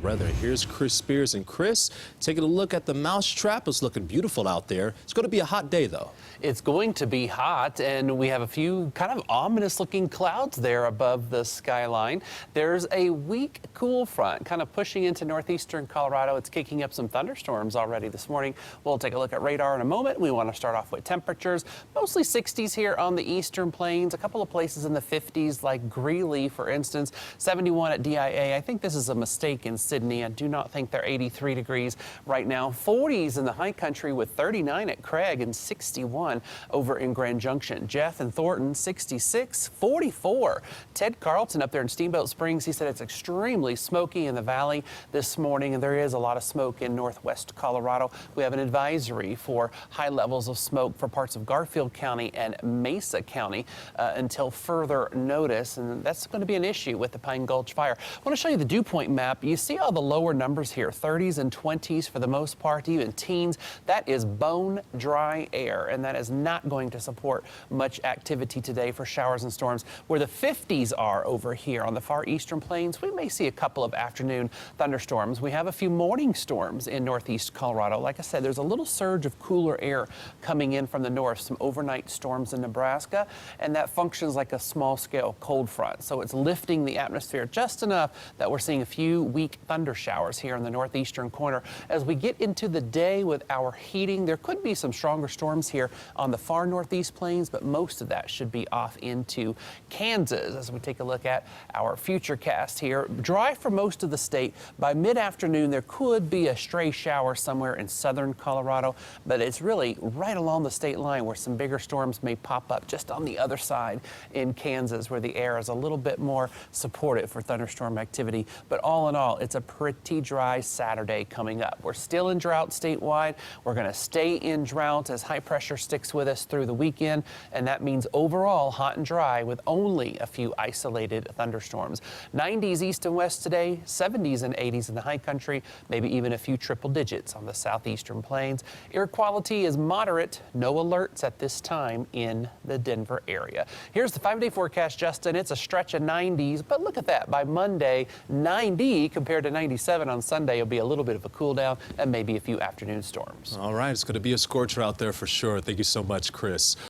weather. Here's Chris Spears. And Chris, taking a look at the mousetrap. It's looking beautiful out there. It's going to be a hot day, though. It's going to be hot, and we have a few kind of ominous-looking clouds there above the skyline. There's a weak cool front kind of pushing into northeastern Colorado. It's kicking up some thunderstorms already this morning. We'll take a look at radar in a moment. We want to start off with temperatures. Mostly 60s here on the eastern plains. A couple of places in the 50s, like Greeley, for instance. 71 at DIA. I think this is a mistake in Sydney. I do not think they're 83 degrees right now. 40s in the high country with 39 at Craig and 61 over in Grand Junction. Jeff and Thornton, 66, 44. Ted Carlton up there in Steamboat Springs, he said it's extremely smoky in the valley this morning, and there is a lot of smoke in northwest Colorado. We have an advisory for high levels of smoke for parts of Garfield County and Mesa County until further notice, and that's going to be an issue with the Pine Gulch fire. I want to show you the dew point map. You see all the lower numbers here, 30s and 20s for the most part, even teens. That is bone dry air, and that is not going to support much activity today for showers and storms. Where the 50s are over here on the far eastern plains, we may see a couple of afternoon thunderstorms. We have a few morning storms in northeast Colorado. Like I said, there's a little surge of cooler air coming in from the north, some overnight storms in Nebraska, and that functions like a small-scale cold front. So it's lifting the atmosphere just enough that we're seeing a few weak thunder showers here in the northeastern corner. As we get into the day with our heating, there could be some stronger storms here on the far northeast plains, but most of that should be off into Kansas. As we take a look at our future cast here, dry for most of the state. By mid-afternoon, there could be a stray shower somewhere in southern Colorado, but it's really right along the state line where some bigger storms may pop up just on the other side in Kansas, where the air is a little bit more supportive for thunderstorm activity. But all in all, it's a pretty dry Saturday coming up. We're still in drought statewide. We're going to stay in drought as high pressure sticks with us through the weekend, and that means overall hot and dry with only a few isolated thunderstorms. 90s east and west today, 70s and 80s in the high country, maybe even a few triple digits on the southeastern plains. Air quality is moderate, no alerts at this time in the Denver area. Here's the 5-day forecast, Justin. It's a stretch of 90s, but look at that. By Monday, 90 compared to 97 on Sunday will be a little bit of a cool down and maybe a few afternoon storms. All right, it's going to be a scorcher out there for sure. Thank you so much, Chris.